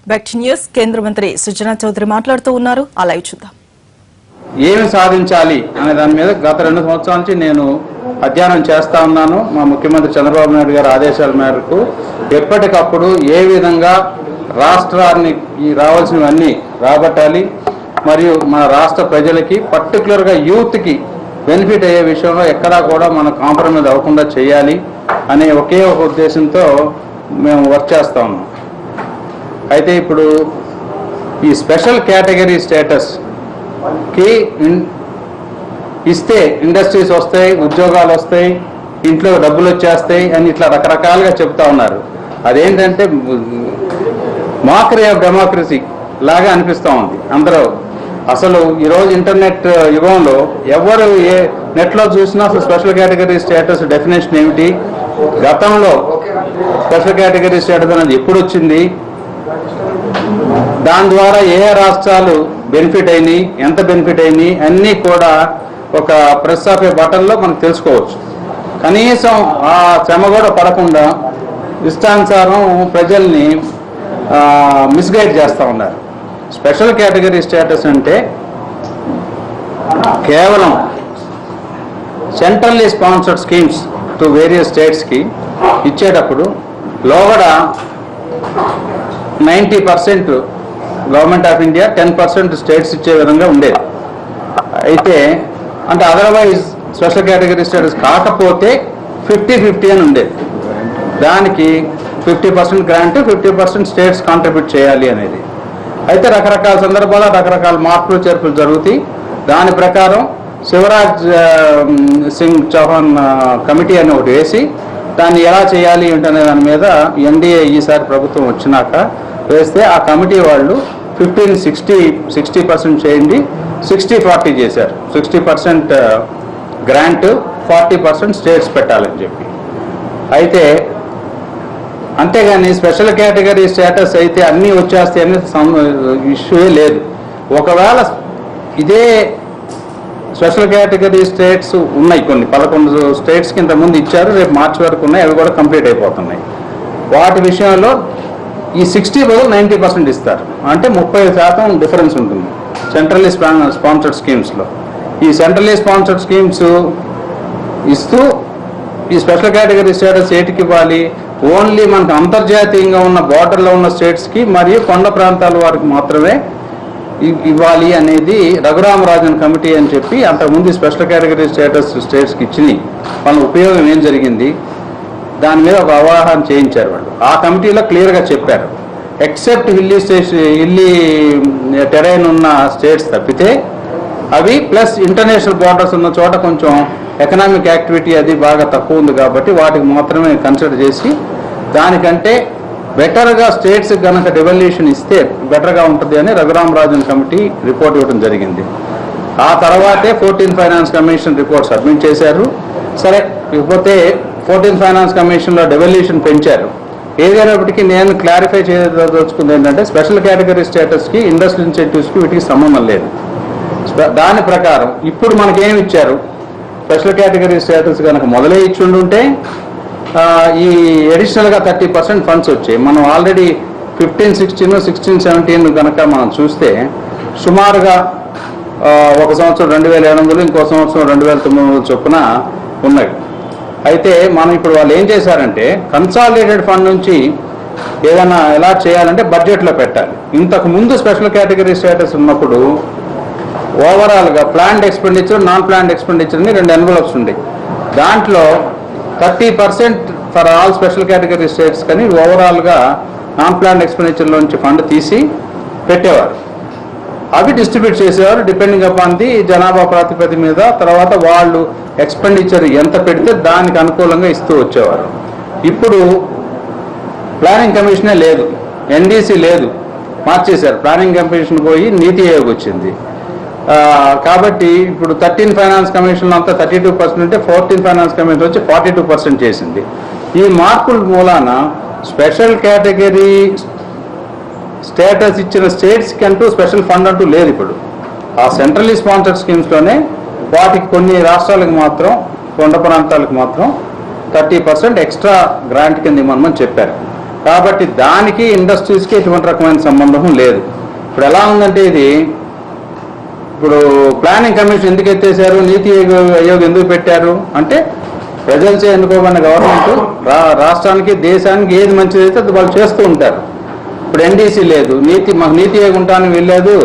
Back to news. కేంద్ర మంత్రి సుజనా చౌదరి మాట్లాడుతూ ఉన్నారు. ఆ లైవ్ చూద్దాం. ఏమి సాధించాలి అనే దాని మీద గత 2 సంవత్సరాల నుంచి నేను అధ్యయనం చేస్తా ఉన్నాను. మా ముఖ్యమంత్రి చంద్రబాబు నాయుడు గారి ఆదేశాల మేరకు ఎప్పటికప్పుడు ఏ విధంగా రాష్ట్రాన్ని రావాల్సినవన్నీ రాబట్టాలి, మరియు మన రాష్ట్ర ప్రజలకి పర్టికులర్గా యూత్కి బెనిఫిట్ అయ్యే విషయంలో ఎక్కడా కూడా మనం కాంప్రమైజ్ అవ్వకుండా చేయాలి అనే ఒకే ఒక ఉద్దేశంతో మేము వర్క్ చేస్తా ఉన్నాం. అయితే ఇప్పుడు ఈ స్పెషల్ కేటగిరీ స్టేటస్కి ఇస్తే ఇండస్ట్రీస్ వస్తాయి, ఉద్యోగాలు వస్తాయి, ఇంట్లో డబ్బులు వచ్చేస్తాయి అని ఇట్లా రకరకాలుగా చెప్తా ఉన్నారు. అదేంటంటే మాకరీ ఆఫ్ డెమోక్రసీ లాగా అనిపిస్తూ ఉంది అందరూ. అసలు ఈరోజు ఇంటర్నెట్ యుగంలో ఎవరు ఏ నెట్లో చూసినా అసలు స్పెషల్ కేటగిరీ స్టేటస్ డెఫినేషన్ ఏమిటి, గతంలో స్పెషల్ కేటగిరీ స్టేటస్ అనేది ఎప్పుడు వచ్చింది, దాని ద్వారా ఏ రాష్ట్రాలు బెనిఫిట్ అయినాయి, ఎంత బెనిఫిట్ అయినాయి అన్నీ కూడా ఒక ప్రెస్ ఆఫ్ ఏ బటన్లో మనం తెలుసుకోవచ్చు. కనీసం ఆ శ్రమ కూడా పడకుండా ఇష్టానుసారం ప్రజల్ని మిస్గైడ్ చేస్తూ ఉన్నారు. స్పెషల్ కేటగిరీ స్టేటస్ అంటే కేవలం centrally sponsored schemes to various స్టేట్స్కి ఇచ్చేటప్పుడు లోగడ 90% గవర్నమెంట్ ఆఫ్ ఇండియా, 10% స్టేట్స్ ఇచ్చే విధంగా ఉండేది. అయితే అంటే అదర్వైజ్ స్పెషల్ కేటగిరీ స్టేటస్ కాకపోతే 50-50 అని ఉండేది. దానికి 50% గ్రాంట్, 50% స్టేట్స్ కాంట్రిబ్యూట్ చేయాలి అనేది. అయితే రకరకాల సందర్భాల్లో రకరకాల మార్పులు చేర్పులు జరుగుతాయి. దాని ప్రకారం శివరాజ్ సింగ్ చౌహాన్ కమిటీ అని ఒకటి వేసి దాన్ని ఎలా చేయాలి ఏంటనే దాని మీద ఎన్డీఏ ఈసారి ప్రభుత్వం వచ్చినాక వేస్తే ఆ కమిటీ వాళ్ళు 15-60% చేయండి, 60-40 చేశారు. 60% గ్రాంట్, 40% స్టేట్స్ పెట్టాలని చెప్పి. అయితే అంతేగాని స్పెషల్ కేటగిరీ స్టేటస్ అయితే అన్నీ వచ్చేస్తాయి అనేది ఇష్యూ లేదు. ఒకవేళ ఇదే స్పెషల్ కేటగిరీ స్టేట్స్ ఉన్నాయి, కొన్ని 11 స్టేట్స్కి ఇంతకుముందు ఇచ్చారు, రేపు మార్చి వరకు ఉన్నాయి, అవి కూడా కంప్లీట్ అయిపోతున్నాయి. వాటి విషయంలో ఈ 60 బదులు 90% ఇస్తారు, అంటే 30% డిఫరెన్స్ ఉంటుంది సెంట్రల్లీ స్పాన్సర్డ్ స్కీమ్స్లో. ఈ సెంట్రల్లీ స్పాన్సర్డ్ స్కీమ్స్ ఇస్తూ ఈ స్పెషల్ కేటగిరీ స్టేటస్ ఏటికి ఇవ్వాలి, ఓన్లీ మనకు అంతర్జాతీయంగా ఉన్న బార్డర్లో ఉన్న స్టేట్స్కి మరియు కొండ ప్రాంతాల వారికి మాత్రమే ఇవ్వాలి అనేది రఘురామరాజన్ కమిటీ అని చెప్పి అంతకుముందు స్పెషల్ కేటగిరీ స్టేటస్ స్టేట్స్కి ఇచ్చింది. వాళ్ళ ఉపయోగం ఏం జరిగింది దాని మీద ఒక అవగాహన చేయించారు వాళ్ళు. ఆ కమిటీలో క్లియర్గా చెప్పారు, ఎక్సెప్ట్ హిల్లీ టెరైన్ ఉన్న స్టేట్స్ తప్పితే అవి ప్లస్ ఇంటర్నేషనల్ బార్డర్స్ ఉన్న చోట కొంచెం ఎకనామిక్ యాక్టివిటీ అది బాగా తక్కువ ఉంది కాబట్టి వాటికి మాత్రమే కన్సిడర్ చేసి దానికంటే బెటర్గా స్టేట్స్ కనుక డెవల్యూషన్ ఇస్తే బెటర్గా ఉంటుంది అని రఘురామరాజన్ కమిటీ రిపోర్ట్ ఇవ్వడం జరిగింది. ఆ తర్వాతే 14th finance commission report submit చేశారు. సరే, ఇకపోతే 14th ఫైనాన్స్ కమిషన్లో డెవల్యూషన్ పెంచారు. ఏదైనప్పటికీ నేను క్లారిఫై చేయదలుచుకుంది ఏంటంటే స్పెషల్ కేటగిరీ స్టేటస్కి ఇండస్ట్రియల్ ఇన్సెంటివ్స్కి వీటికి సంబంధం లేదు. దాని ప్రకారం ఇప్పుడు మనకేమి ఇచ్చారు, స్పెషల్ కేటగిరీ స్టేటస్ కనుక మొదలై ఇచ్చిండుంటే ఈ అడిషనల్గా 30% ఫండ్స్ వచ్చాయి. మనం ఆల్రెడీ 15-16, 16-17 కనుక మనం చూస్తే సుమారుగా ఒక సంవత్సరం 2,700, ఇంకో సంవత్సరం 2,900 చొప్పున ఉన్నాయి. అయితే మనం ఇప్పుడు వాళ్ళు ఏం చేశారంటే కన్సాలిడేటెడ్ ఫండ్ నుంచి ఏదైనా ఎలా చేయాలంటే బడ్జెట్లో పెట్టాలి. ఇంతకు ముందు స్పెషల్ కేటగిరీ స్టేటస్ ఉన్నప్పుడు ఓవరాల్గా planned expenditure, non planned expenditure అని 2 ఎన్వలప్స్ ఉండేవి. దాంట్లో 30% for all special category states కానీ ఓవరాల్గా నాన్ ప్లాన్డ్ ఎక్స్పెండిచర్లోంచి ఫండ్ తీసి పెట్టేవారు. అవి డిస్ట్రిబ్యూట్ చేసేవారు డిపెండింగ్ అపాన్ ది జనాభా ప్రాతిపదిక మీద. తర్వాత వాళ్ళు ఎక్స్పెండిచర్ ఎంత పెడితే దానికి అనుకూలంగా ఇస్తూ వచ్చేవారు. ఇప్పుడు ప్లానింగ్ కమిషనే లేదు, ఎన్డీసీ లేదు, మార్చేశారు. ప్లానింగ్ కమిషన్ పోయి నీతి ఆయోగ్ వచ్చింది. కాబట్టి ఇప్పుడు 13th ఫైనాన్స్ కమిషన్లో అంతా 32% ఉంటే 14th ఫైనాన్స్ కమిషన్ వచ్చి 42% చేసింది. ఈ మార్పుల మూలాన స్పెషల్ కేటగిరీ స్టేటస్ ఇచ్చిన స్టేట్స్కి అంటూ స్పెషల్ ఫండ్ అంటూ లేదు. ఇప్పుడు ఆ సెంట్రల్లీ స్పాన్సర్డ్ స్కీమ్స్లోనే వాటికి కొన్ని రాష్ట్రాలకు మాత్రం, కొండ ప్రాంతాలకు మాత్రం 30% ఎక్స్ట్రా గ్రాంట్ కింద ఇవ్వమని చెప్పారు. కాబట్టి దానికి ఇండస్ట్రీస్కి ఎటువంటి రకమైన సంబంధం లేదు. ఇప్పుడు ఎలా ఉందంటే ఇది, ఇప్పుడు ప్లానింగ్ కమిషన్ ఎందుకు ఎత్తేసారు, నీతి ఆయోగ్ ఎందుకు పెట్టారు అంటే ప్రజలచే ఎన్నుకోబడిన గవర్నమెంట్ రాష్ట్రానికి దేశానికి ఏది మంచిదైతే అది వాళ్ళు చేస్తూ ఉంటారు. ఇప్పుడు ఎన్డీసీ లేదు, మాకు నీతి ఆయోగ్ ఉంటానికి వెళ్ళలేదు,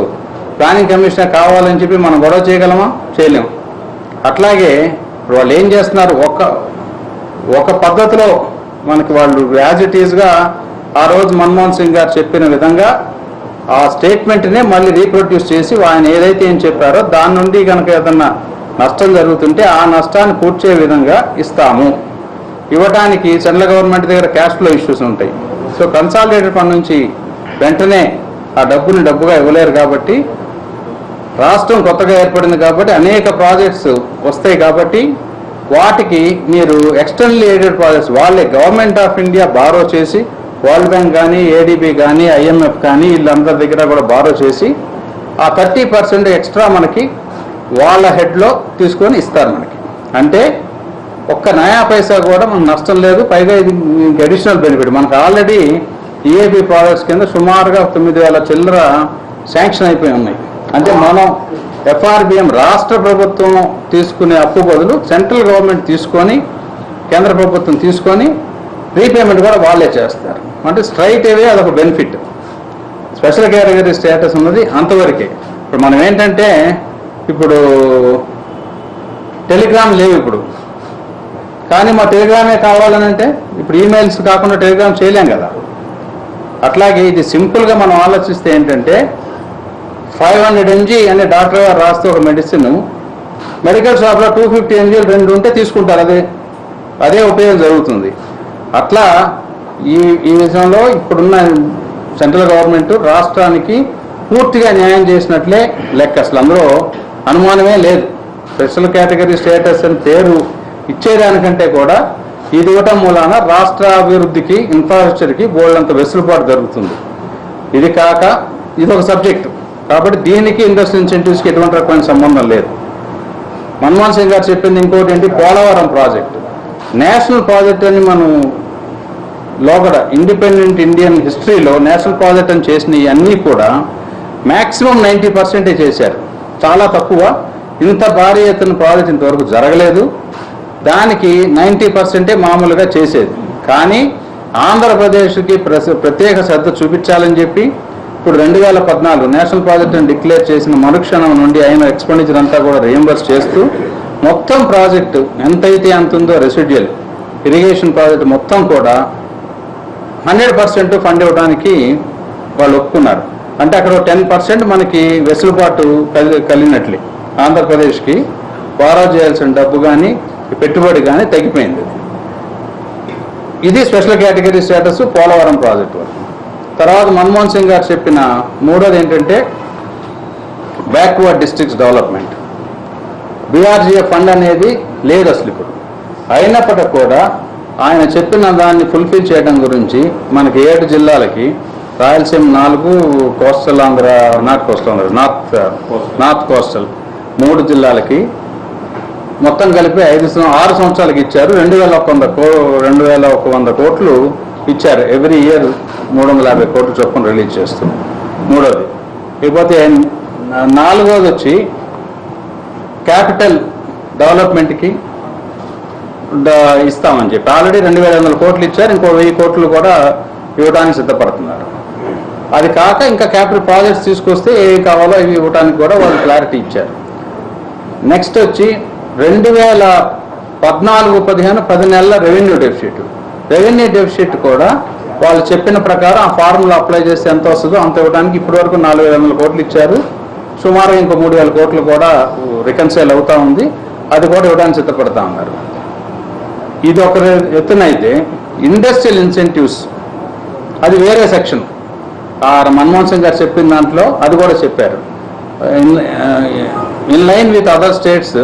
ప్లానింగ్ కమిషనర్ కావాలని చెప్పి మనం గొడవ చేయగలమా? చేయలేము. అట్లాగే ఇప్పుడు వాళ్ళు ఏం చేస్తున్నారు, ఒక పద్ధతిలో మనకి వాళ్ళు యాజ్ ఇట్ ఈస్గా ఆ రోజు మన్మోహన్ సింగ్ గారు చెప్పిన విధంగా ఆ స్టేట్మెంట్నే మళ్ళీ రీప్రొడ్యూస్ చేసి ఆయన ఏదైతే ఏం చెప్పారో దాని నుండి కనుక ఏదన్నా నష్టం జరుగుతుంటే ఆ నష్టాన్ని పూడ్చే విధంగా ఇస్తాము. ఇవ్వడానికి సెంట్రల్ గవర్నమెంట్ దగ్గర క్యాష్ ఫ్లో ఇష్యూస్ ఉంటాయి. సో కన్సాలిడేటెడ్ ఫండ్ నుంచి వెంటనే ఆ డబ్బుగా ఇవ్వలేరు. కాబట్టి రాష్ట్రం కొత్తగా ఏర్పడింది కాబట్టి అనేక ప్రాజెక్ట్స్ వస్తాయి. కాబట్టి వాటికి మీరు ఎక్స్టర్నల్ ఎయిడెడ్ ప్రాజెక్ట్స్ వాళ్ళే గవర్నమెంట్ ఆఫ్ ఇండియా బారో చేసి, వరల్డ్ బ్యాంక్ కానీ, ఏడీబీ కానీ, ఐఎంఎఫ్ కానీ వీళ్ళందరి దగ్గర కూడా బారో చేసి ఆ 30% ఎక్స్ట్రా మనకి వాళ్ళ హెడ్లో తీసుకొని ఇస్తారు మనకి. అంటే ఒక్క నయా పైసా కూడా మనకు నష్టం లేదు. పైగా ఇది అడిషనల్ బెనిఫిట్. మనకు ఆల్రెడీ ఈఏబీ ప్రాజెక్ట్స్ కింద సుమారుగా 9,000 చిల్లర శాంక్షన్ అయిపోయి ఉన్నాయి. అంటే మనం ఎఫ్ఆర్బిఎం రాష్ట్ర ప్రభుత్వం తీసుకునే అప్పు బదులు సెంట్రల్ గవర్నమెంట్ తీసుకొని, కేంద్ర ప్రభుత్వం తీసుకొని రీపేమెంట్ కూడా వాళ్ళే చేస్తారు. అంటే స్ట్రైట్ అవే అదొక బెనిఫిట్. స్పెషల్ కేటగిరీ స్టేటస్ ఉన్నది అంతవరకే. ఇప్పుడు మనం ఏంటంటే ఇప్పుడు టెలిగ్రామ్ లేవు ఇప్పుడు, కానీ మా టెలిగ్రామే కావాలని అంటే ఇప్పుడు ఈమెయిల్స్ కాకుండా టెలిగ్రామ్ చేయలేం కదా. అట్లాగే ఇది సింపుల్గా మనం ఆలోచిస్తే ఏంటంటే 500 mg అనే డాక్టర్ గారు రాస్తే ఒక మెడిసిన్ మెడికల్ షాప్లో 250 mg 2 ఉంటే తీసుకుంటారు. అదే ఉపయోగం జరుగుతుంది. అట్లా ఈ విషయంలో ఇప్పుడున్న సెంట్రల్ గవర్నమెంట్ రాష్ట్రానికి పూర్తిగా న్యాయం చేసినట్లే లెక్క. అసలు అందులో అనుమానమే లేదు. స్పెషల్ కేటగిరీ స్టేటస్ అని పేరు ఇచ్చేదానికంటే కూడా ఇది ఇవ్వటం మూలాన రాష్ట్ర అభివృద్ధికి, ఇన్ఫ్రాస్ట్రక్చర్కి బోల్డంత వెసులుబాటు జరుగుతుంది. ఇది కాక ఇది ఒక సబ్జెక్టు. కాబట్టి దీనికి ఇండస్ట్రీ ఇన్సెంటివ్స్కి ఎటువంటి రకమైన సంబంధం లేదు. మన్మోహన్ సింగ్ గారు చెప్పింది ఇంకోటి ఏంటి, పోలవరం ప్రాజెక్టు నేషనల్ ప్రాజెక్ట్ అని మనం లోగడ ఇండిపెండెంట్ ఇండియన్ హిస్టరీలో నేషనల్ ప్రాజెక్ట్ అని చేసిన ఇవన్నీ కూడా మ్యాక్సిమం 90% చేశారు. చాలా తక్కువ. ఇంత భారీ ఎత్తున ప్రాజెక్ట్ ఇంతవరకు జరగలేదు. దానికి 90% మామూలుగా చేసేది. కానీ ఆంధ్రప్రదేశ్కి ప్రత్యేక శ్రద్ధ చూపించాలని చెప్పి ఇప్పుడు 2014 నేషనల్ ప్రాజెక్ట్ అని డిక్లేర్ చేసిన మరుక్షణం నుండి అయిన ఎక్స్పెండిచర్ అంతా కూడా రియంబర్స్ చేస్తూ మొత్తం ప్రాజెక్టు ఎంతైతే అంత ఉందో రెసిడ్యుయల్ ఇరిగేషన్ ప్రాజెక్టు మొత్తం కూడా 100% ఫండ్ ఇవ్వడానికి వాళ్ళు ఒప్పుకున్నారు. అంటే అక్కడ 10% మనకి వెసులుబాటు కలిగినట్లే. ఆంధ్రప్రదేశ్కి బారో చేయాల్సిన డబ్బు కానీ పెట్టుబడి కానీ తగ్గిపోయింది. ఇది special category status Polavaram project వరకు. తర్వాత మన్మోహన్ సింగ్ గారు చెప్పిన మూడోది ఏంటంటే backward districts development. BRGF fund అనేది లేదు అసలు ఇప్పుడు. అయినప్పటికీ కూడా ఆయన చెప్పిన దాన్ని ఫుల్ఫిల్ చేయడం గురించి మనకి 7 జిల్లాలకి, Rayalaseema 4, coastal Andhra, north coastal 3 జిల్లాలకి మొత్తం కలిపి 6 సంవత్సరాలకి ఇచ్చారు. 2,100 కోట్లు ఇచ్చారు. ఎవ్రీ ఇయర్ 350 కోట్లు చొప్పున రిలీజ్ చేస్తాం. మూడోది. ఇకపోతే 4వది వచ్చి క్యాపిటల్ డెవలప్మెంట్కి ఇస్తామని చెప్పి ఆల్రెడీ 2,500 కోట్లు ఇచ్చారు. ఇంకో 1000 కోట్లు కూడా ఇవ్వడానికి సిద్ధపడుతున్నారు. అది కాక ఇంకా క్యాపిటల్ ప్రాజెక్ట్స్ తీసుకొస్తే ఏవి కావాలో ఇవి ఇవ్వడానికి కూడా వాళ్ళు క్లారిటీ ఇచ్చారు. నెక్స్ట్ వచ్చి 2014-15 10 నెలల రెవెన్యూ డెఫిసిట్ కూడా వాళ్ళు చెప్పిన ప్రకారం ఆ ఫార్ములా అప్లై చేస్తే ఎంత వస్తుందో అంత ఇవ్వడానికి ఇప్పటివరకు 4,500 కోట్లు ఇచ్చారు. సుమారు ఇంకో 3,000 కోట్లు కూడా రికన్సైల్ అవుతూ ఉంది. అది కూడా ఇవ్వడానికి సిద్ధపడతా ఉన్నారు. ఇది ఒక ఎత్తునైతే ఇండస్ట్రియల్ ఇన్సెంటివ్స్ అది వేరే సెక్షన్. మన్మోహన్ సింగ్ గారు చెప్పిన దాంట్లో అది కూడా చెప్పారు. In line with other states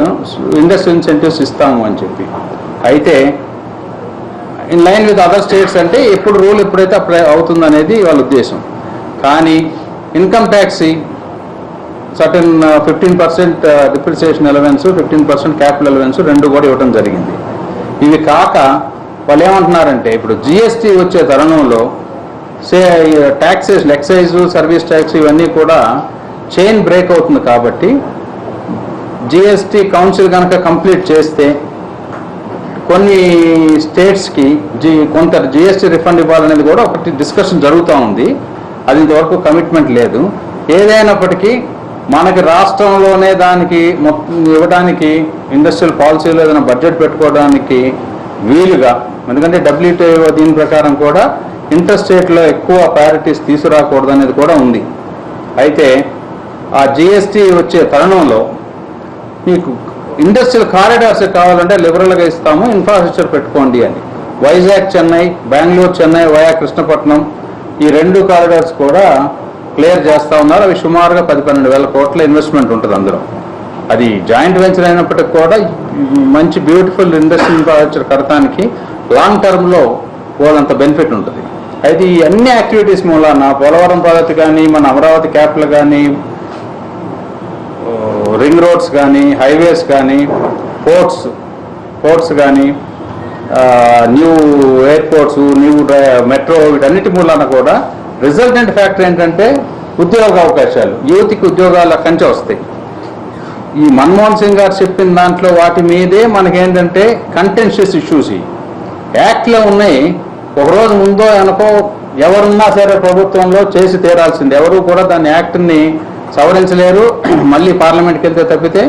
industrial incentives ఇస్తాము అని చెప్పి. అయితే in line with other states అంటే ఎప్పుడు రూల్ ఎప్పుడైతే అప్లై అవుతుందనేది వాళ్ళ ఉద్దేశం. కానీ income tax certain 15% depreciation allowance, 15% capital allowance 2 కూడా ఇవ్వడం జరిగింది. ఇవి కాక వాళ్ళు ఏమంటున్నారంటే ఇప్పుడు జిఎస్టీ వచ్చే తరుణంలో ట్యాక్సెస్, ఎక్సైజ్, సర్వీస్ ట్యాక్స్ ఇవన్నీ కూడా చైన్ బ్రేక్ అవుతుంది. కాబట్టి జిఎస్టీ కౌన్సిల్ కనుక కంప్లీట్ చేస్తే కొన్ని స్టేట్స్కి కొంత జిఎస్టీ రిఫండ్ ఇవ్వాలనేది కూడా ఒకటి డిస్కషన్ జరుగుతూ ఉంది. అది ఇంతవరకు కమిట్మెంట్ లేదు. ఏదైనప్పటికీ మనకి రాష్ట్రంలోనే దానికి ఇవ్వడానికి ఇండస్ట్రియల్ పాలసీలో ఏదైనా బడ్జెట్ పెట్టుకోవడానికి వీలుగా, ఎందుకంటే WTO దీని ప్రకారం కూడా ఇంటర్ స్టేట్లో ఎక్కువ ప్రయారిటీస్ తీసుకురాకూడదు అనేది కూడా ఉంది. అయితే ఆ జిఎస్టీ వచ్చే తరుణంలో మీకు ఇండస్ట్రియల్ కారిడార్స్ కావాలంటే లిబరల్గా ఇస్తాము, ఇన్ఫ్రాస్ట్రక్చర్ పెట్టుకోండి అని. వైజాగ్ చెన్నై, బెంగళూరు చెన్నై వయా కృష్ణపట్నం ఈ 2 కారిడార్స్ కూడా క్లియర్ చేస్తూ ఉన్నారు. అవి సుమారుగా 10-12 వేల కోట్ల ఇన్వెస్ట్మెంట్ ఉంటుంది అందులో. అది జాయింట్ వెంచర్ అయినప్పటికీ కూడా మంచి బ్యూటిఫుల్ ఇండస్ట్రియల్ ఇన్ఫ్రాస్ట్రక్చర్ కడతానికి లాంగ్ టర్మ్లో వాళ్ళంత బెనిఫిట్ ఉంటుంది. అయితే ఈ అన్ని యాక్టివిటీస్ మూలాన పోలవరం ప్రాజెక్టు కానీ, మన అమరావతి క్యాపిటల్ కానీ, రింగ్ రోడ్స్ కానీ, హైవేస్ కానీ, పోర్ట్స్ కానీ, న్యూ ఎయిర్పోర్ట్స్, న్యూ మెట్రో, వీటన్నిటి మూలాన కూడా రిజల్టెంట్ ఫ్యాక్టర్ ఏంటంటే ఉద్యోగ అవకాశాలు, యూత్కి ఉద్యోగాలు అక్కడి నుంచే వస్తాయి. ఈ మన్మోహన్ సింగ్ గారు చెప్పిన దాంట్లో వాటి మీదే మనకేంటంటే కంటెన్షియస్ ఇష్యూస్ యాక్ట్లో ఉన్నాయి. ఒకరోజు ముందో అనుకో ఎవరున్నా సరే ప్రభుత్వంలో చేసి తీరాల్సింది, ఎవరు కూడా దాన్ని యాక్ట్ని సవరించలేరు, మళ్ళీ పార్లమెంట్కి వెళ్తే తప్పితే.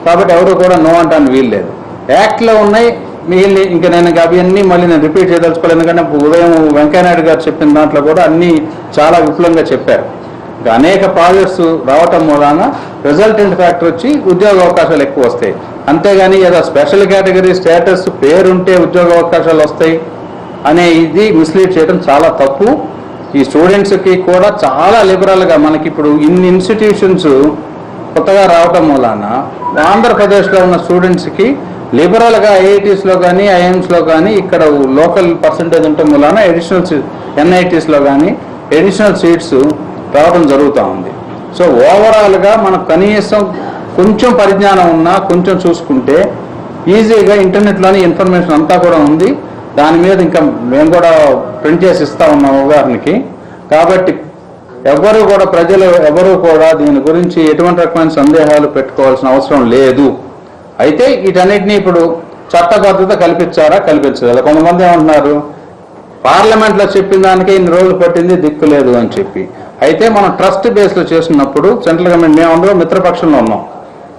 కాబట్టి ఎవరు కూడా నో అంటాను వీలు లేదు. యాక్ట్లో ఉన్నాయి మిగిలిన, ఇంకా నేను అవన్నీ మళ్ళీ నేను రిపీట్ చేయదలుచుకోలేదు. ఎందుకంటే ఉదయం వెంకయ్యనాయుడు గారు చెప్పిన దాంట్లో కూడా అన్నీ చాలా విపులంగా చెప్పారు. ఇంకా అనేక ప్రాజెక్ట్స్ రావటం మూలాన రిజల్టెంట్ ఫ్యాక్టర్ వచ్చి ఉద్యోగ అవకాశాలు ఎక్కువ వస్తాయి. అంతేగాని ఏదో స్పెషల్ కేటగిరీ స్టేటస్ పేరుంటే ఉద్యోగ అవకాశాలు వస్తాయి అనే ఇది మిస్లీడ్ చేయడం చాలా తప్పు. ఈ స్టూడెంట్స్కి కూడా చాలా లిబరల్గా మనకి ఇప్పుడు ఇన్ని ఇన్స్టిట్యూషన్స్ కొత్తగా రావటం మూలాన ఆంధ్రప్రదేశ్లో ఉన్న స్టూడెంట్స్కి లిబరల్గా ఐఐటీస్లో కానీ, ఐఎమ్స్లో కానీ ఇక్కడ లోకల్ పర్సంటేజ్ ఉండటం మూలాన అడిషనల్ NITస్లో కానీ అడిషనల్ సీట్స్ రావడం జరుగుతూ ఉంది. సో ఓవరాల్గా మనకు కనీసం కొంచెం పరిజ్ఞానం ఉన్నా కొంచెం చూసుకుంటే ఈజీగా ఇంటర్నెట్లోని ఇన్ఫర్మేషన్ అంతా కూడా ఉంది. దాని మీద ఇంకా మేము కూడా ప్రింట్ చేసి ఇస్తా ఉన్నాం ఉదాహరణకి. కాబట్టి ప్రజలు ఎవరు కూడా దీని గురించి ఎటువంటి రకమైన సందేహాలు పెట్టుకోవాల్సిన అవసరం లేదు. అయితే వీటన్నిటినీ ఇప్పుడు చట్టబద్ధత కల్పించారా? కొంతమంది ఏమంటున్నారు, పార్లమెంట్లో చెప్పిన దానికే ఇన్ని రోజులు పట్టింది, దిక్కు లేదు అని చెప్పి. అయితే మనం ట్రస్ట్ బేస్లో చేస్తున్నప్పుడు సెంట్రల్ గవర్నమెంట్ మేమందరం మిత్రపక్షంలో ఉన్నాం.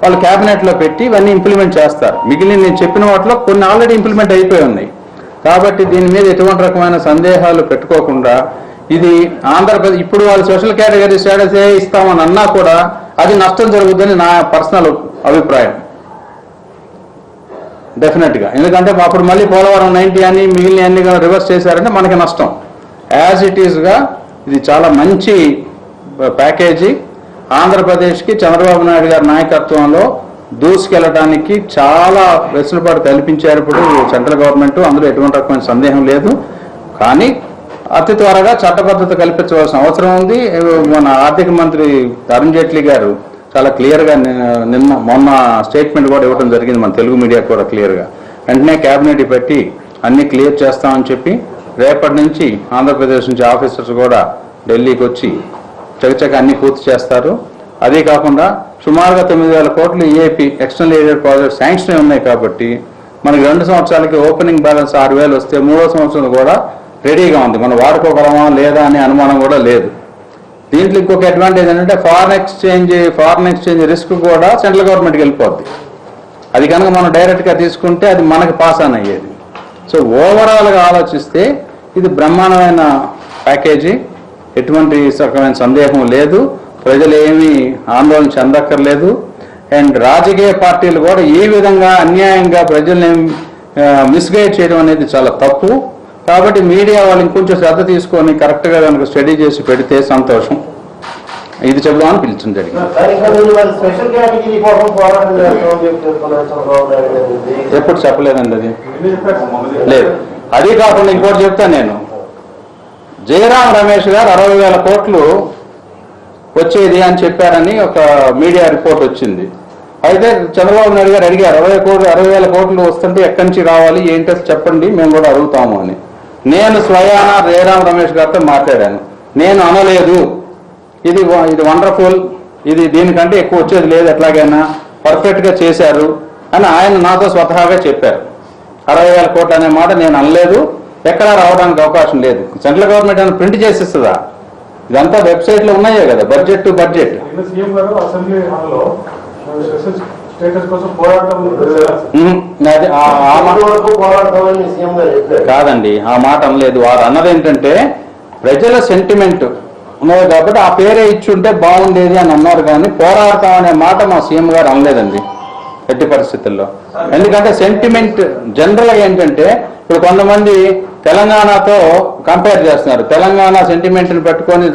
వాళ్ళు క్యాబినెట్లో పెట్టి ఇవన్నీ ఇంప్లిమెంట్ చేస్తారు. మిగిలిన నేను చెప్పిన వాటిలో కొన్ని ఆల్రెడీ ఇంప్లిమెంట్ అయిపోయి ఉన్నాయి. కాబట్టి దీని మీద ఎటువంటి రకమైన సందేహాలు పెట్టుకోకుండా ఇది ఆంధ్రప్రదేశ్ ఇప్పుడు వాళ్ళు స్పెషల్ కేటగిరీ స్టేటస్ ఇస్తామని అన్నా కూడా అది నష్టం జరుగుతుందని నా పర్సనల్ అభిప్రాయం డెఫినెట్గా. ఎందుకంటే అప్పుడు మళ్ళీ పోలవరం 90 అని మిగిలిన అన్ని రివర్స్ చేశారంటే మనకి నష్టం. యాజ్ ఇట్ ఈస్గా ఇది చాలా మంచి ప్యాకేజీ. ఆంధ్రప్రదేశ్కి చంద్రబాబు నాయుడు గారి నాయకత్వంలో దూసుకెళ్ళడానికి చాలా వెసులుబాటు కల్పించారు ఇప్పుడు సెంట్రల్ గవర్నమెంట్. అందులో ఎటువంటి రకమైన సందేహం లేదు. కానీ అతి త్వరగా చట్టబద్ధత కల్పించవలసిన అవసరం ఉంది. మన ఆర్థిక మంత్రి అరుణ్ జైట్లీ గారు చాలా క్లియర్గా మొన్న స్టేట్మెంట్ కూడా ఇవ్వడం జరిగింది, మన తెలుగు మీడియా కూడా క్లియర్గా. వెంటనే క్యాబినెట్ పెట్టి అన్నీ క్లియర్ చేస్తామని చెప్పి రేపటి నుంచి ఆంధ్రప్రదేశ్ నుంచి ఆఫీసర్స్ కూడా ఢిల్లీకి వచ్చి చకచక అన్నీ పూర్తి చేస్తారు. అదే కాకుండా సుమారుగా 9,000 కోట్లు EAP external aided project sanction ఉన్నాయి. కాబట్టి మనకి 2 సంవత్సరాలకి ఓపెనింగ్ బ్యాలెన్స్ 6,000 వస్తే 3వ సంవత్సరం కూడా రెడీగా ఉంది. మనం వాడుకోగలమా లేదా అనే అనుమానం కూడా లేదు. దీంట్లో ఇంకొక అడ్వాంటేజ్ ఏంటంటే ఫారిన్ ఎక్స్చేంజ్ రిస్క్ కూడా సెంట్రల్ గవర్నమెంట్కి వెళ్ళిపోద్ది. అది కనుక మనం డైరెక్ట్గా తీసుకుంటే అది మనకి పాస్ ఆన్ అయ్యేది. సో ఓవరాల్గా ఆలోచిస్తే ఇది బ్రహ్మాండమైన ప్యాకేజీ, ఎటువంటి రకమైన సందేహం లేదు. ప్రజలు ఏమీ ఆందోళన చెందక్కర్లేదు. అండ్ రాజకీయ పార్టీలు కూడా ఈ విధంగా అన్యాయంగా ప్రజల్ని మిస్గైడ్ చేయడం అనేది చాలా తప్పు. కాబట్టి మీడియా వాళ్ళు ఇంకొంచెం శ్రద్ధ తీసుకొని కరెక్ట్గా కనుక స్టడీ చేసి పెడితే సంతోషం. ఇది చెబుదామని పిలిచిన జరిగింది. ఎప్పుడు చెప్పలేదండి అది లేదు. అది కాకుండా ఇంకోటి చెప్తాను నేను. జయరాం రమేష్ గారు 60,000 కోట్లు వచ్చేది అని చెప్పారని ఒక మీడియా రిపోర్ట్ వచ్చింది. అయితే చంద్రబాబు నాయుడు గారు అడిగారు 60,000 కోట్లు వస్తుంటే ఎక్కడి నుంచి రావాలి ఏంటో చెప్పండి, మేము కూడా అడుగుతాము అని. నేను స్వయాన రేరాం రమేష్ గారితో మాట్లాడాను. నేను అనలేదు ఇది వండర్ఫుల్, ఇది దీనికంటే ఎక్కువ వచ్చేది లేదు, ఎట్లాగైనా పర్ఫెక్ట్గా చేశారు అని ఆయన నాతో స్వతహాగా చెప్పారు. 60,000 కోట్లు అనే మాట నేను అనలేదు, ఎక్కడా రావడానికి అవకాశం లేదు. సెంట్రల్ గవర్నమెంట్ అని ప్రింట్ చేసిస్తుందా? ఇదంతా వెబ్సైట్లో ఉన్నాయే కదా, బడ్జెట్ టు బడ్జెట్. కాదండి, ఆ మాట అనలేదు. వారు అన్నది ఏంటంటే ప్రజల సెంటిమెంట్ ఉన్నది కాబట్టి ఆ పేరే ఇచ్చుంటే బాగుండేది అని అన్నారు, కానీ పోరాడతాం అనే మాట మా సీఎం గారు అనలేదండి ఎట్టి పరిస్థితుల్లో. ఎందుకంటే సెంటిమెంట్ జనరల్గా ఏంటంటే ఇప్పుడు కొంతమంది తెలంగాణతో కంపేర్ చేస్తున్నారు. తెలంగాణ సెంటిమెంట్ని పెట్టుకొని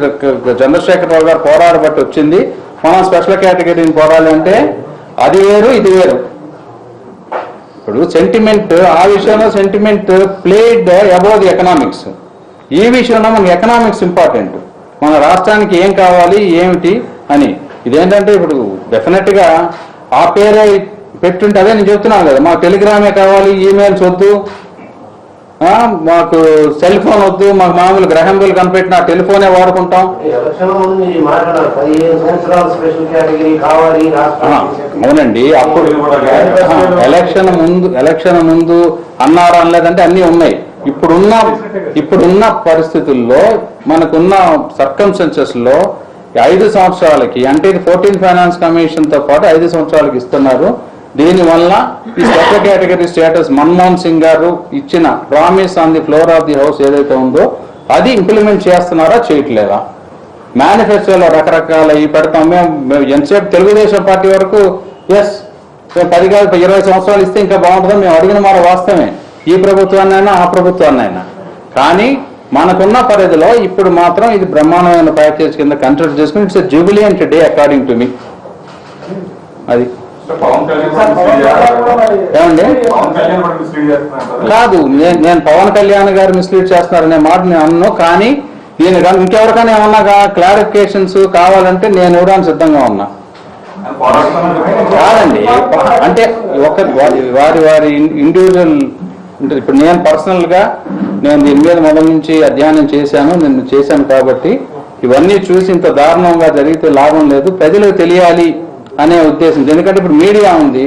చంద్రశేఖరరావు గారు పోరాడబట్టి వచ్చింది, మనం స్పెషల్ కేటగిరీని పోరాడాలి అంటే అది వేరు ఇది వేరు. ఇప్పుడు సెంటిమెంట్, ఆ విషయంలో sentiment played above the economics. ఈ విషయంలో మనకి ఎకనామిక్స్ ఇంపార్టెంట్, మన రాష్ట్రానికి ఏం కావాలి ఏమిటి అని. ఇదేంటంటే ఇప్పుడు డెఫినెట్గా ఆ పేరే పెట్టుంటే, అదే నేను చెప్తున్నాను కదా, మాకు టెలిగ్రామే కావాలి, ఈమెయిల్స్ వద్దు, మాకు సెల్ ఫోన్ వద్దు, మాకు మామూలు గ్రహం బిల్ కనిపెట్టిన టెలిఫోనే వాడుకుంటాం. అవునండి, అప్పుడు ఎలక్షన్ ముందు అన్నారా అనలేదంటే అన్నీ ఉన్నాయి. ఇప్పుడున్న పరిస్థితుల్లో మనకున్న సర్కమ్స్టెన్సెస్ లో 5 సంవత్సరాలకి, అంటే ఇది 14th ఫైనాన్స్ కమిషన్ తో పాటు 5 సంవత్సరాలకి ఇస్తున్నారు. దీనివల్ల ఈ special category status Manmohan Singh గారు ఇచ్చిన promise on the floor of the house ఏదైతే ఉందో అది ఇంప్లిమెంట్ చేస్తున్నారా చేయట్లేదా? మేనిఫెస్టోలో రకరకాల ఈ పెడతాం. మేము ఎంతసేపు తెలుగుదేశం పార్టీ వరకు ఎస్ 10 కాదు 20 సంవత్సరాలు ఇస్తే ఇంకా బాగుంటుందో మేము అడిగిన మాట వాస్తవమే, ఈ ప్రభుత్వాన్నైనా ఆ ప్రభుత్వాన్నైనా. కానీ మనకున్న పరిధిలో ఇప్పుడు మాత్రం ఇది బ్రహ్మాండమైన ప్యాకేజ్ కింద కన్సిడర్ చేసుకుని it's జూబిలియంట్ day according to me. అది ఏమండి కాదు, నేను పవన్ కళ్యాణ్ గారు మిస్లీడ్ చేస్తున్నారనే మాట నేను అన్నాను. కానీ దీని ఇంకెవరికైనా ఏమన్నా క్లారిఫికేషన్స్ కావాలంటే నేను ఇవ్వడానికి సిద్ధంగా ఉన్నా. కాదండి, అంటే వారి ఇండివిజువల్ ఉంటుంది. ఇప్పుడు నేను పర్సనల్గా నేను దీని మీద మొదటి నుంచి అధ్యయనం చేశాను కాబట్టి ఇవన్నీ చూసి ఇంత దారుణంగా జరిగితే లాభం లేదు, ప్రజలకు తెలియాలి అనే ఉద్దేశం. ఎందుకంటే ఇప్పుడు మీడియా ఉంది,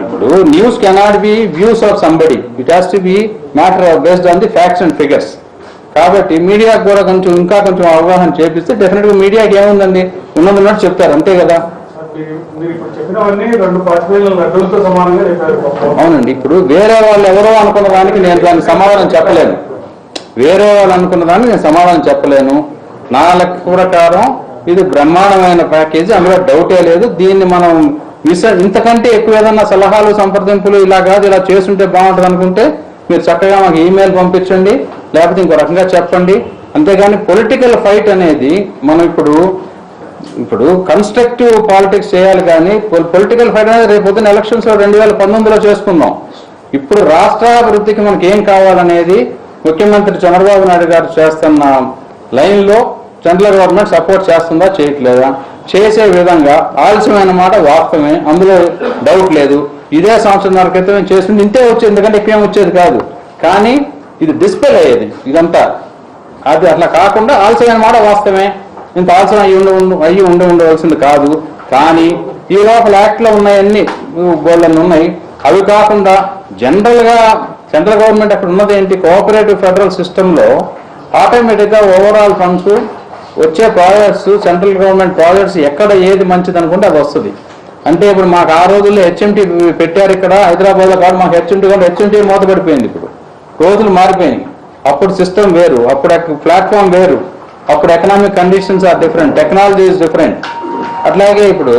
ఇప్పుడు news cannot be views of somebody, it has to be matter based on the facts and figures. కాబట్టి మీడియాకు కూడా ఇంకా కొంచెం అవగాహన చేపిస్తే డెఫినెట్గా మీడియాకి ఏముందండి, ఉన్నట్టు చెప్తారు, అంతే కదా. అవునండి, ఇప్పుడు వేరే వాళ్ళు ఎవరో అనుకున్న దానికి నేను దానికి సమాధానం చెప్పలేను. వేరే వాళ్ళు అనుకున్న దానికి నేను సమాధానం చెప్పలేను. నా లెక్క ప్రకారం ఇది బ్రహ్మాండమైన ప్యాకేజీ, అందులో డౌటే లేదు. దీన్ని మనం ఇంతకంటే ఎక్కువ ఏదన్నా సలహాలు సంప్రదింపులు ఇలా కాదు ఇలా చేస్తుంటే బాగుంటుంది అనుకుంటే మీరు చక్కగా మాకు ఈమెయిల్ పంపించండి, లేకపోతే ఇంకో రకంగా చెప్పండి. అంతేగాని పొలిటికల్ ఫైట్ అనేది మనం ఇప్పుడు కన్స్ట్రక్టివ్ పాలిటిక్స్ చేయాలి, కానీ పొలిటికల్ ఫైట్ అనేది రేపు పొద్దున్న ఎలక్షన్స్ 2019లో చేసుకుందాం. ఇప్పుడు రాష్ట్రాభివృద్ధికి మనకి ఏం కావాలనేది ముఖ్యమంత్రి చంద్రబాబు నాయుడు గారు చేస్తున్న లైన్లో సెంట్రల్ గవర్నమెంట్ సపోర్ట్ చేస్తుందా చేయట్లేదా, చేసే విధంగా ఆలస్యమైన మాట వాస్తవమే, అందులో డౌట్ లేదు. ఇదే సంవత్సరంన్నర క్రితం చేస్తుంది, ఇంతే వచ్చేది, ఎందుకంటే ఎక్కువేం వచ్చేది కాదు. కానీ ఇది డిస్పెల్ అయ్యేది ఇదంతా, అది అట్లా కాకుండా ఆలస్యమైన మాట వాస్తవమే, ఇంత ఆలస్యం అయ్యి ఉండవలసింది కాదు. కానీ ఈ లోపల యాక్ట్లో ఉన్నాయన్నీ బోళ్ళని ఉన్నాయి. అవి కాకుండా జనరల్గా సెంట్రల్ గవర్నమెంట్ అక్కడ ఉన్నది ఏంటి, కోఆపరేటివ్ ఫెడరల్ సిస్టంలో ఆటోమేటిక్గా ఓవరాల్ ఫండ్స్ వచ్చే ప్రాజెక్ట్స్, సెంట్రల్ గవర్నమెంట్ ప్రాజెక్ట్స్ ఎక్కడ ఏది మంచిది అనుకుంటే అది వస్తుంది. అంటే ఇప్పుడు మాకు ఆ రోజుల్లో హెచ్ఎంటీ పెట్టారు ఇక్కడ హైదరాబాద్లో కాదు, మాకు హెచ్ఎంటీ మూతపడిపోయింది. ఇప్పుడు రోజులు మారిపోయినాయి. అప్పుడు సిస్టమ్ వేరు, అప్పుడు ప్లాట్ఫామ్ వేరు, అప్పుడు economic conditions are different, technology is different. అట్లాగే ఇప్పుడు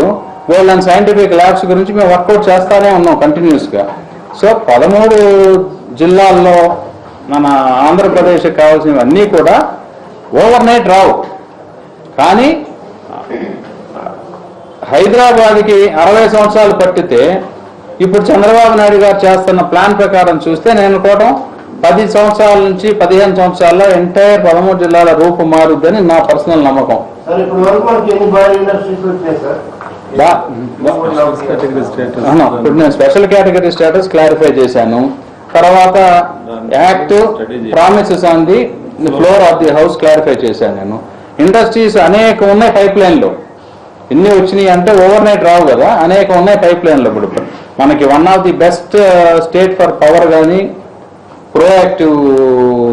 వరల్డ్ అండ్ సైంటిఫిక్ ల్యాబ్స్ గురించి మేము వర్కౌట్ చేస్తానే ఉన్నాం కంటిన్యూస్గా. సో 13 జిల్లాల్లో మన ఆంధ్రప్రదేశ్కి కావాల్సినవన్నీ కూడా ఓవర్ నైట్ రావు. కానీ హైదరాబాద్కి 60 సంవత్సరాలు పట్టితే ఇప్పుడు చంద్రబాబు నాయుడు గారు చేస్తున్న ప్లాన్ ప్రకారం చూస్తే నేను అనుకోవడం 10 సంవత్సరాల నుంచి 15 సంవత్సరాల్లో ఎంటైర్ 13 జిల్లాల రూపు మారుద్దని నా పర్సనల్ నమ్మకం. ఇప్పుడు నేను స్పెషల్ కేటగిరీ స్టేటస్ క్లారిఫై చేశాను. తర్వాత act promises on the floor of the house clarify చేశాను నేను. ఇండస్ట్రీస్ అనేక ఉన్నాయి పైప్ లైన్లో. ఎన్ని వచ్చినాయి అంటే ఓవర్ నైట్ రావు కదా, అనేక ఉన్నాయి పైప్ లైన్లో. ఇప్పుడు మనకి one of the best state for power కానీ, ప్రోయాక్టివ్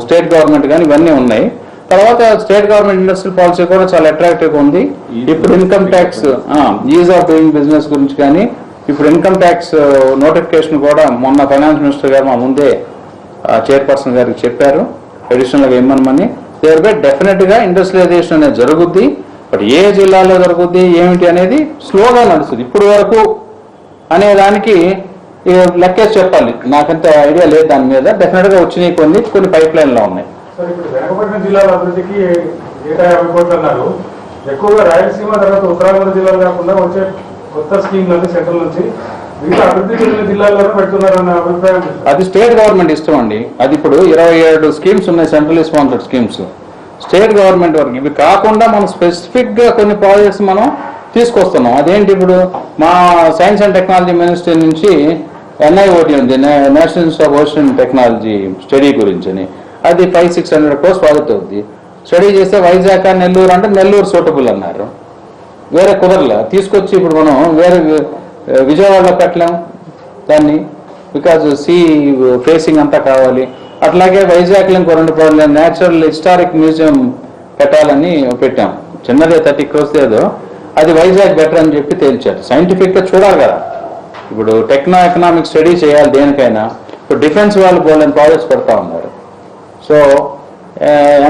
స్టేట్ గవర్నమెంట్ కానీ ఇవన్నీ ఉన్నాయి. తర్వాత స్టేట్ గవర్నమెంట్ ఇండస్ట్రియల్ పాలసీ కూడా చాలా అట్రాక్టివ్గా ఉంది. ఇప్పుడు income tax is of doing business గురించి కానీ, ఇప్పుడు ఇన్కమ్ ట్యాక్స్ నోటిఫికేషన్ కూడా మొన్న ఫైనాన్స్ మినిస్టర్ గారు మా ముందే చైర్పర్సన్ గారికి చెప్పారు, అడిషనల్గా ఇమ్మనమని. దేర్ బై డెఫినెట్గా ఇండస్ట్రియలైజేషన్ అనేది జరుగుద్ది. బట్ ఏ జిల్లాలో జరుగుద్ది ఏమిటి అనేది స్లోగా నడుస్తుంది. ఇప్పుడు వరకు అనే దానికి లెక్కేసి చెప్పాలి, నాకంత ఐడియా లేదు దాని మీద. డెఫినెట్గా వచ్చినాయి, కొన్ని పైప్ లైన్లో ఉన్నాయి. ఇప్పుడు విశాఖపట్నం జిల్లాల అభివృద్ధికి ఏటా 50 కోట్లు అన్నారు. ఎక్కువగా రాయలసీమ తర్వాత ఉత్తరాంధ్ర జిల్లాలు కాకుండా వచ్చే కొత్త స్కీమ్లన్నీ సెంట్రల్ నుంచి మిగతా అభివృద్ధి చెందిన జిల్లాల్లోనే పెడుతున్నారన్న అభిప్రాయం. అది స్టేట్ గవర్నమెంట్ ఇష్టం అండి. అది ఇప్పుడు 27 స్కీమ్స్ ఉన్నాయి, central sponsored schemes. State government వరకు ఇవి కాకుండా మనం స్పెసిఫిక్గా కొన్ని ప్రాజెక్ట్స్ మనం తీసుకొస్తున్నాం. అదేంటి, ఇప్పుడు మా సైన్స్ అండ్ టెక్నాలజీ మినిస్ట్రీ నుంచి NIOT ఉంది, national institute of ocean technology study గురించి అని. అది 500-600 crores ప్రాజెక్ట్ అవుతుంది. స్టడీ చేస్తే వైజాగ్ నెల్లూరు అంటే నెల్లూరు సూటబుల్ అన్నారు, వేరే కుదరలే. తీసుకొచ్చి ఇప్పుడు మనం వేరే విజయవాడలో పెట్టలేం దాన్ని, బికాజ్ సీ ఫేసింగ్ అంతా కావాలి. అట్లాగే వైజాగ్లో ఇంకో 2 ప్రాజెక్టులు న్యాచురల్ హిస్టారిక్ మ్యూజియం పెట్టాలని పెట్టాం. చిన్నదే 30 crores ఏదో, అది వైజాగ్ బెటర్ అని చెప్పి తేల్చారు. సైంటిఫిక్గా చూడాలి కదా, ఇప్పుడు టెక్నో ఎకనామిక్ స్టడీ చేయాలి దేనికైనా. ఇప్పుడు డిఫెన్స్ వాళ్ళు బోల్డెన్ ప్రాజెక్ట్స్ పెడతా ఉన్నారు. సో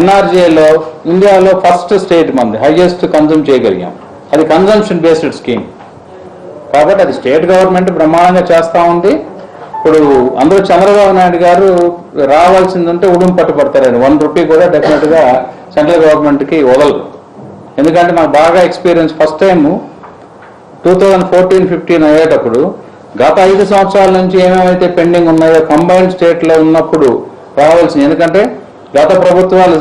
NRGAలో ఇండియాలో ఫస్ట్ స్టేట్ మంది, హైయెస్ట్ కన్జ్యూమ్ చేయగలిగాం. అది కన్జంప్షన్ బేస్డ్ స్కీమ్ కాబట్టి అది స్టేట్ గవర్నమెంట్ బ్రహ్మాండంగా చేస్తూ ఉంది. ఇప్పుడు అందరూ చంద్రబాబు నాయుడు గారు రావాల్సిందంటే ఉడుము పట్టుబడతారండి. 1 రూపీ కూడా డెఫినెట్గా సెంట్రల్ గవర్నమెంట్కి వదలరు. ఎందుకంటే నాకు బాగా ఎక్స్పీరియన్స్. ఫస్ట్ టైం 2014-15 అయ్యేటప్పుడు గత 5 సంవత్సరాల నుంచి ఏమేమైతే పెండింగ్ ఉన్నాయో కంబైన్డ్ స్టేట్లో ఉన్నప్పుడు రావాల్సింది. ఎందుకంటే గత ప్రభుత్వాలు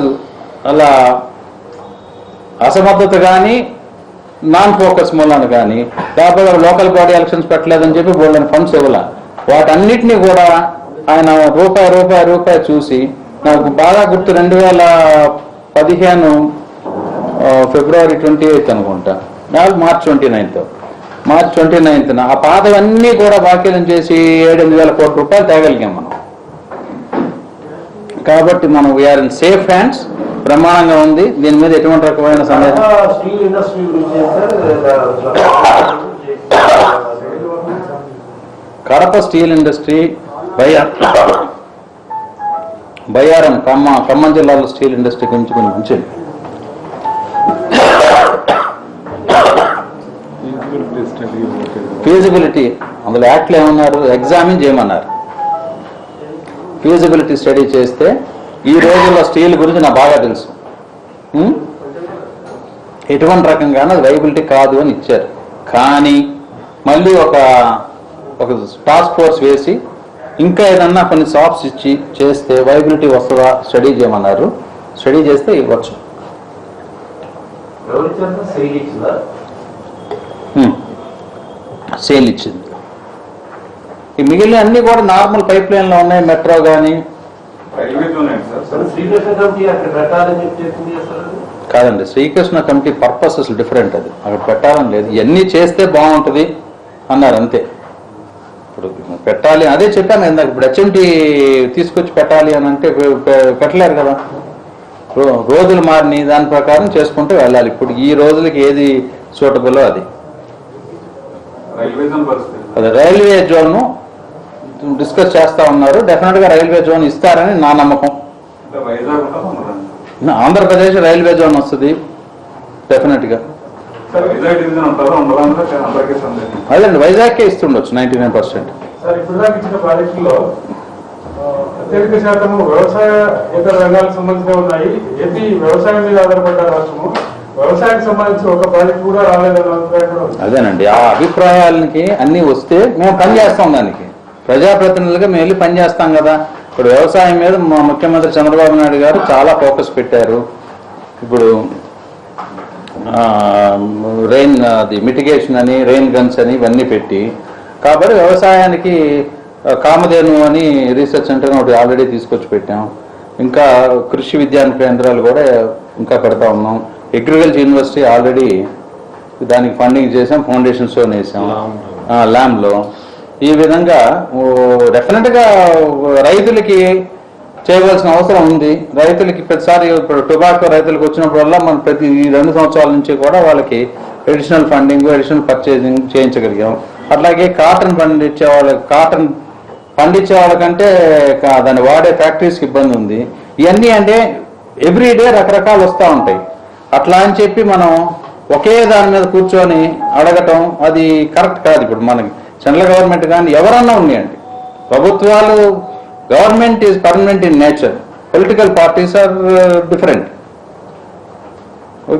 అలా అసమర్థత కానీ, నాన్ ఫోకస్ మూలాన కానీ, లేకపోతే లోకల్ బాడీ ఎలక్షన్స్ పెట్టలేదని చెప్పి బోల్డెన్ ఫండ్స్ ఇవ్వాల. వాటన్నిటినీ కూడా ఆయన రూపాయి చూసి, నాకు బాగా గుర్తు 2015 ఫిబ్రవరి 28 అనుకుంటా, మార్చ్ 29న ఆ పాతవన్నీ కూడా బాకీలను చేసి 7-8 కోట్ల రూపాయలు తేగలిగాం మనం. కాబట్టి మనం వీఆర్ ఇన్ సేఫ్ హ్యాండ్స్. బ్రహ్మాండంగా ఉంది, దీని మీద ఎటువంటి రకమైన సందేహం. కడప స్టీల్ ఇండస్ట్రీ, బయ్యారం ఖమ్మం జిల్లాలో స్టీల్ ఇండస్ట్రీ గురించి కొంచెం ఫీజిబిలిటీ, అందులో యాక్ట్లు ఏమన్నారు, ఎగ్జామిన్ చేయమన్నారు. ఫీజిబిలిటీ స్టడీ చేస్తే ఈ రోజుల్లో స్టీల్ గురించి నాకు బాగా తెలుసు, ఎటువంటి రకంగానూ అది వైబిలిటీ కాదు అని ఇచ్చారు. కానీ మళ్ళీ ఒక టాస్క్ ఫోర్స్ వేసి ఇంకా ఏదన్నా కొన్ని సాఫ్ట్స్ ఇచ్చి చేస్తే వైబిలిటీ వస్తుందా స్టడీ చేయమన్నారు. స్టడీ చేస్తే ఇవ్వచ్చు. సేల్ ఇచ్చింది. ఈ మిగిలిన అన్ని కూడా నార్మల్ పైప్ లైన్లో ఉన్నాయి. మెట్రో కానీ కాదండి, శ్రీకృష్ణ కమిటీ పర్పస్ అసలు డిఫరెంట్. అది అక్కడ పెట్టాలని లేదు, ఇవన్నీ చేస్తే బాగుంటుంది అన్నారు అంతే. ఇప్పుడు పెట్టాలి అదే చెప్పాను ఇందాక. ఇప్పుడు HMT తీసుకొచ్చి పెట్టాలి అని అంటే పెట్టలేరు కదా. రోజులు మారిని దాని ప్రకారం చేసుకుంటూ వెళ్ళాలి. ఇప్పుడు ఈ రోజులకి ఏది సూటబుల్లో అది. రైల్వే జోన్ డిస్కస్ చేస్తా ఉన్నారు. డెఫినెట్గా రైల్వే జోన్ ఇస్తారని నా నమ్మకం. ఆంధ్రప్రదేశ్ రైల్వే జోన్ వస్తుంది డెఫినెట్గా. అదండి, వైజాగ్కే ఇస్తుండొచ్చు 99%. అత్యధిక శాతం వ్యవసాయ ఇతర రంగాలకు సంబంధించి ఉన్నాయి. ఏపీ వ్యవసాయం మీద ఆధారపడ్డ రాష్ట్రము, వ్యవసాయానికి సంబంధించి ఒక ప్రాజెక్ట్ కూడా రాలేదన్న అభిప్రాయం కూడా ఉంది. అదేనండి, ఆ అభిప్రాయాలకి అన్నీ వస్తే మేము పనిచేస్తాం. దానికి ప్రజాప్రతినిధులుగా మేము వెళ్ళి పనిచేస్తాం కదా. ఇప్పుడు వ్యవసాయం మీద మా ముఖ్యమంత్రి చంద్రబాబు నాయుడు గారు చాలా ఫోకస్ పెట్టారు. ఇప్పుడు మిటిగేషన్ అని, రెయిన్ గన్స్ అని ఇవన్నీ పెట్టి, కాబట్టి వ్యవసాయానికి కామధేను అని రీసెర్చ్ సెంటర్ ఒకటి ఆల్రెడీ తీసుకొచ్చి పెట్టాం. ఇంకా కృషి విజ్ఞాన కేంద్రాలు కూడా ఇంకా పెడతా ఉన్నాం. అగ్రికల్చర్ యూనివర్సిటీ ఆల్రెడీ దానికి ఫండింగ్ చేసాం, ఫౌండేషన్ స్టోన్ వేసాం ల్యాంబ్లో. ఈ విధంగా డెఫినెట్గా రైతులకి చేయవలసిన అవసరం ఉంది. రైతులకి ప్రతిసారి ఇప్పుడు టొబాకో రైతులకు వచ్చినప్పుడల్లా మనం ప్రతి 2 సంవత్సరాల నుంచి కూడా వాళ్ళకి అడిషనల్ ఫండింగ్, అడిషనల్ పర్చేసింగ్ చేయించగలిగాం. అట్లాగే కాటన్ పండించే వాళ్ళకంటే దాన్ని వాడే ఫ్యాక్టరీస్కి ఇబ్బంది ఉంది. ఇవన్నీ అంటే ఎవ్రీడే రకరకాలు వస్తూ ఉంటాయి. అట్లా అని చెప్పి మనం ఒకే దాని మీద కూర్చొని అడగటం అది కరెక్ట్ కాదు. ఇప్పుడు మనకి సెంట్రల్ గవర్నమెంట్ కానీ ఎవరన్నా ఉన్నాయండి, ప్రభుత్వాలు, government is permanent in nature, political parties are different.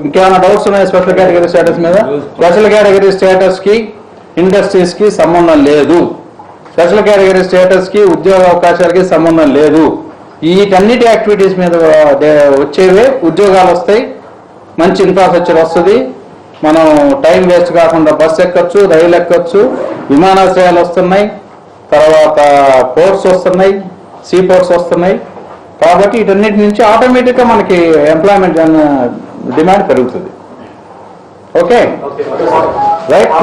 ఇంకేమైనా డౌట్స్ ఉన్నాయి స్పెషల్ కేటగిరీ స్టేటస్ మీద? స్పెషల్ కేటగిరీ స్టేటస్కి ఇండస్ట్రీస్కి సంబంధం లేదు. స్పెషల్ కేటగిరీ స్టేటస్కి ఉద్యోగ అవకాశాలకి సంబంధం లేదు. వీటన్నిటి యాక్టివిటీస్ మీద వచ్చేవే ఉద్యోగాలు వస్తాయి, మంచి ఇన్ఫ్రాస్ట్రక్చర్ వస్తుంది. మనం టైం వేస్ట్ కాకుండా బస్సు ఎక్కచ్చు, రైలు ఎక్కచ్చు, విమానాశ్రయాలు వస్తున్నాయి, తర్వాత పోర్ట్స్ వస్తున్నాయి, సీ పోర్ట్స్ వస్తున్నాయి. కాబట్టి వీటన్నిటి నుంచి ఆటోమేటిక్గా మనకి ఎంప్లాయ్మెంట్ డిమాండ్ పెరుగుతుంది. Okay right.